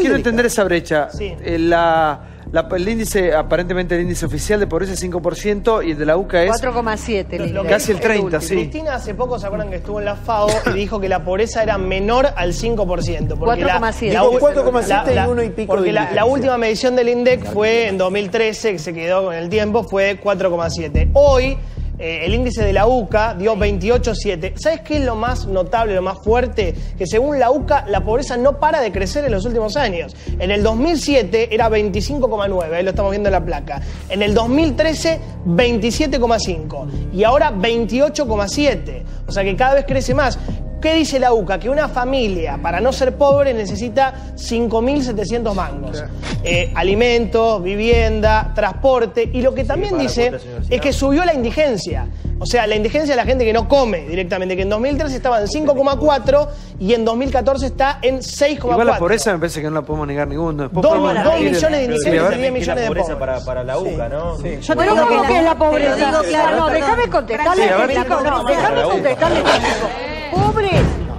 quiero entender esa brecha. Sí. El índice, aparentemente el índice oficial de pobreza es 5% y el de la UCA es 4,7. casi el 30%, sí. Cristina hace poco, ¿se acuerdan que estuvo en la FAO y dijo que la pobreza era menor al 5%? 4,7. 4,7 y 1 y pico. Porque la última medición del INDEC fue en 2013, que se quedó con el tiempo, fue 4,7. Hoy, el índice de la UCA dio 28,7. ¿Sabes qué es lo más notable, lo más fuerte? Que según la UCA, la pobreza no para de crecer en los últimos años. En el 2007 era 25,9, ahí lo estamos viendo en la placa. En el 2013, 27,5. Y ahora 28,7. O sea que cada vez crece más. ¿Qué dice la UCA? Que una familia, para no ser pobre, necesita 5.700 mangos. Alimentos, vivienda, transporte. Y lo que también dice es que subió la indigencia. O sea, la indigencia de la gente que no come directamente, que en 2013 estaba en 5,4 y en 2014 está en 6,4. Igual la pobreza me parece que no la podemos negar ninguno. 2 millones de indigentes y 10 millones de pobres. Para la UCA, ¿no? Yo te digo que es la pobreza. No, déjame contestarle. Déjame contestarle.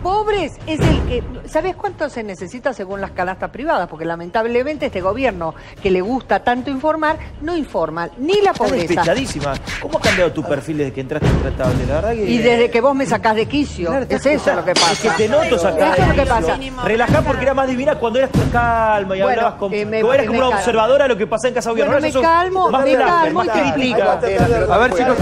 Pobres es el que... ¿Sabes cuánto se necesita según las canastas privadas? Porque lamentablemente este gobierno, que le gusta tanto informar, no informa ni la pobreza. Estás despechadísima. ¿Cómo ha cambiado tu perfil desde que entraste en Intratable? La verdad que... Y desde que vos me sacás de quicio. Es eso lo que pasa. Es que te noto sacar Eso es lo que pasa. Relajá porque era más divina cuando eras calma y hablabas con... Vos eras como una observadora de lo que pasa en Casa Gobierno. Bueno, me calmo y te explico. A ver, chicos,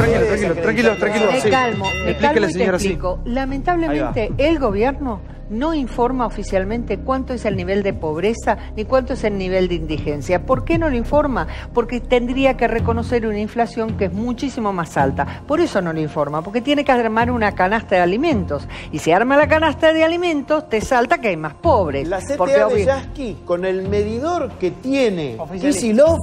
tranquilos. Me calmo y te señora, explico. Lamentablemente, el gobierno no informa oficialmente cuánto es el nivel de pobreza ni cuánto es el nivel de indigencia. ¿Por qué no lo informa? Porque tendría que reconocer una inflación que es muchísimo más alta. Por eso no lo informa, porque tiene que armar una canasta de alimentos. Y si arma la canasta de alimentos, te salta que hay más pobres. La CTA de Yasky, con el medidor que tiene Kicillof,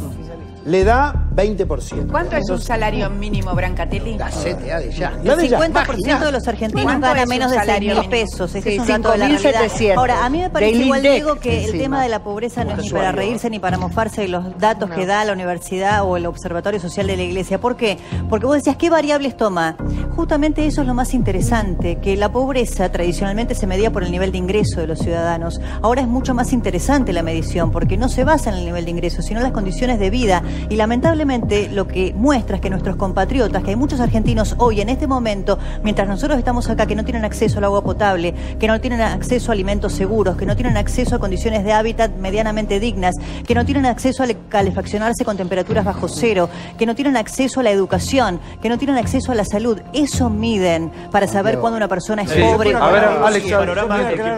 le da 20%. ¿Cuánto es un salario mínimo, Brancatelli? La CTA de Yasky. El 50% de los argentinos gana menos de 6.000 pesos. Ese es un dato de la realidad. Ahora, a mí me parece igual, Diego, que el tema de la pobreza no es ni para reírse ni para mofarse de los datos que da la universidad o el Observatorio Social de la Iglesia. ¿Por qué? Porque vos decías, ¿qué variables toma? Justamente eso es lo más interesante, que la pobreza tradicionalmente se medía por el nivel de ingreso de los ciudadanos. Ahora es mucho más interesante la medición, porque no se basa en el nivel de ingreso, sino en las condiciones de vida. Y lamentablemente lo que muestra es que nuestros compatriotas, que hay muchos argentinos hoy en este momento, mientras nosotros estamos acá, que no tienen acceso al agua potable, que no tienen acceso a alimentos seguros, que no tienen acceso a condiciones de hábitat medianamente dignas, que no tienen acceso a calefaccionarse con temperaturas bajo cero, que no tienen acceso a la educación, que no tienen acceso a la salud. Eso miden para saber cuándo una persona es pobre. A ver, Alex,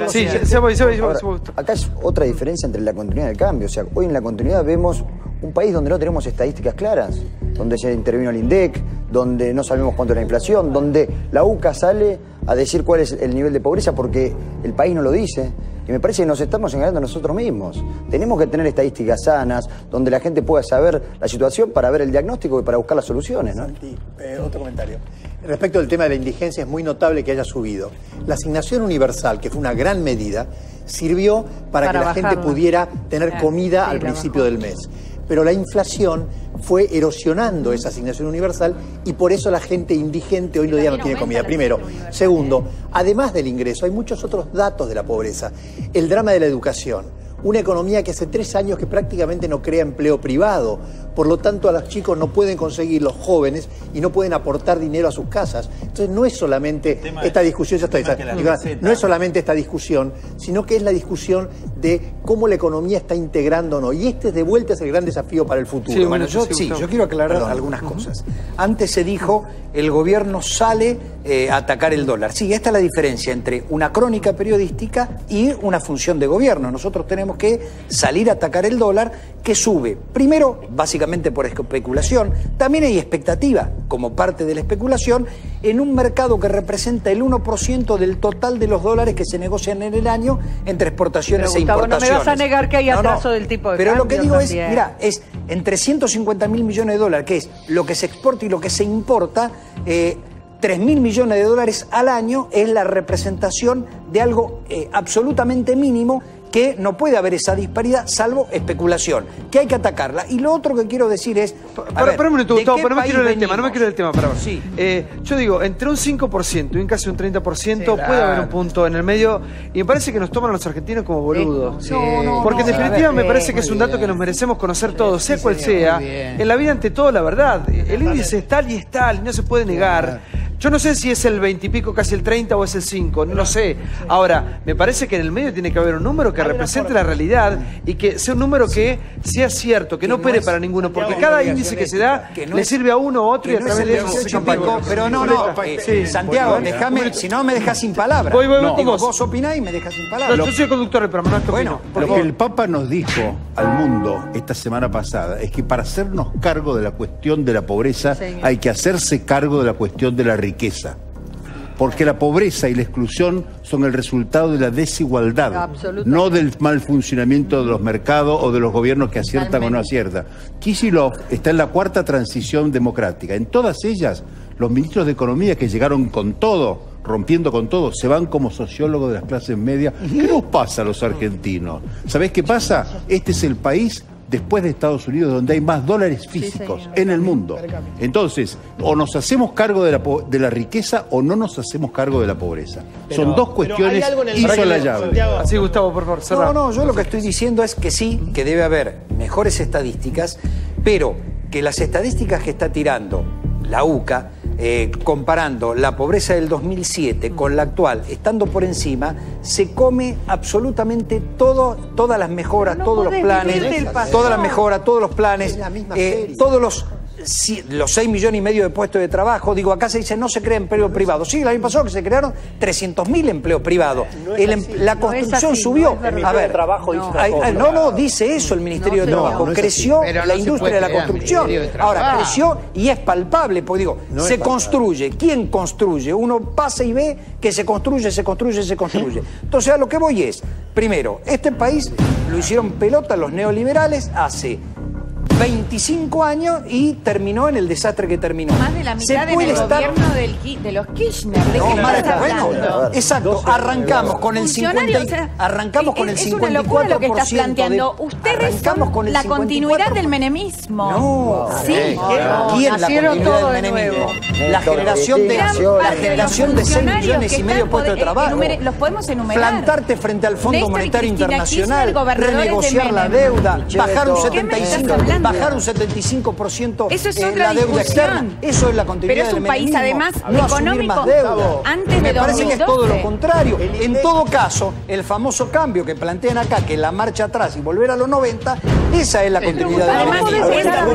sí, se voy. Acá es otra diferencia entre la continuidad y el cambio. O sea, hoy en la continuidad vemos un país donde no tenemos estadísticas claras, donde se intervino el INDEC, donde no sabemos cuánto es la inflación, donde la UCA sale a decir cuál es el nivel de pobreza porque el país no lo dice. Y me parece que nos estamos engañando a nosotros mismos. Tenemos que tener estadísticas sanas, donde la gente pueda saber la situación para ver el diagnóstico y para buscar las soluciones, ¿no? Santi, otro comentario. Respecto del tema de la indigencia, es muy notable que haya subido. La asignación universal, que fue una gran medida, sirvió para que la gente pudiera tener comida al principio del mes. Pero la inflación fue erosionando esa asignación universal y por eso la gente indigente hoy en día no tiene comida. Primero. Segundo, además del ingreso, hay muchos otros datos de la pobreza. El drama de la educación. Una economía que hace 3 años que prácticamente no crea empleo privado. Por lo tanto, a los chicos no pueden conseguir, los jóvenes, y no pueden aportar dinero a sus casas. Entonces, no es solamente esta discusión, no es solamente esta discusión, sino que es la discusión de cómo la economía está integrando o no. Y este, de vuelta, es el gran desafío para el futuro. Sí, bueno, yo quiero aclarar algunas cosas. Antes se dijo, el gobierno sale a atacar el dólar. Sí, esta es la diferencia entre una crónica periodística y una función de gobierno. Nosotros tenemos que salir a atacar el dólar, que sube. Primero, básicamente por especulación. También hay expectativa, como parte de la especulación, en un mercado que representa el 1% del total de los dólares que se negocian en el año entre exportaciones e importaciones. No me vas a negar que hay atraso del tipo de cambio. Pero lo que digo también es, mira, es entre 150.000 millones de dólares, que es lo que se exporta y lo que se importa, 3.000 millones de dólares al año es la representación de algo absolutamente mínimo que no puede haber esa disparidad salvo especulación, que hay que atacarla. Y lo otro que quiero decir es... Para un minuto, Gustavo, pero no me quiero ir del tema, Sí. Yo digo, entre un 5% y un casi un 30% puede haber un punto en el medio, y me parece que nos toman a los argentinos como boludos. Porque en definitiva me parece que es un dato que nos merecemos conocer todos, sea cual sea. En la vida, ante todo, la verdad. El índice es tal y no se puede negar. Yo no sé si es el 20 y pico, casi el 30 o es el 5, no lo sé. Ahora, me parece que en el medio tiene que haber un número que represente la realidad y que sea un número que sea cierto, que no opere para ninguno, porque cada índice que se da le sirve a uno u otro y a través de eso se campaña. Pero Santiago, déjame, si no me dejas sin palabras. Vos opinás y me dejas sin palabras. Yo soy conductor del programa, lo que el Papa nos dijo al mundo esta semana pasada es que para hacernos cargo de la cuestión de la pobreza hay que hacerse cargo de la cuestión de la riqueza. Porque la pobreza y la exclusión son el resultado de la desigualdad, no del mal funcionamiento de los mercados o de los gobiernos que aciertan o no aciertan. Kicillof está en la cuarta transición democrática. En todas ellas, los ministros de Economía que llegaron con todo, rompiendo con todo, se van como sociólogos de las clases medias. ¿Qué nos pasa a los argentinos? ¿Sabés qué pasa? Este es el país después de Estados Unidos donde hay más dólares físicos en el mundo. Entonces, o nos hacemos cargo de la riqueza o no nos hacemos cargo de la pobreza. Son dos cuestiones insolayables. Así, Gustavo, por favor, cerra. No, yo lo que estoy diciendo es que sí, que debe haber mejores estadísticas, pero que las estadísticas que está tirando la UCA, comparando la pobreza del 2007 con la actual, estando por encima, se come absolutamente todas las mejoras, todos los planes, todas las mejoras, todos los planes, todos los 6,5 millones de puestos de trabajo. Digo, acá se dice no se crea empleo privado. Sí, el año pasado que se crearon 300.000 empleos privados. La construcción subió. A ver, dice eso el Ministerio de Trabajo. Creció la industria de la construcción. Ahora, creció y es palpable, porque digo, se construye. ¿Quién construye? Uno pasa y ve que se construye. Entonces, a lo que voy es, primero, este país lo hicieron pelota los neoliberales hace 25 años y terminó en el desastre que terminó. Más de la mitad en el gobierno de los Kirchner. ¿De qué estás hablando? Exacto, arrancamos con el 50%. Arrancamos con el 54%. Es una locura lo que estás planteando. Ustedes son la continuidad del menemismo. No. Sí. ¿Quién es la continuidad del menemismo? La generación de 6,5 millones de puestos de trabajo. Los podemos enumerar. Plantarte frente al Fondo Monetario Internacional, renegociar la deuda, bajar un 75%. Bajar un 75% la deuda externa. Eso es la continuidad del menemismo. Pero es un país, además, no económico más deuda. Antes de 2012. Me parece que es todo lo contrario. En todo caso, el famoso cambio que plantean acá, que es la marcha atrás y volver a los 90, esa es la continuidad del menemismo.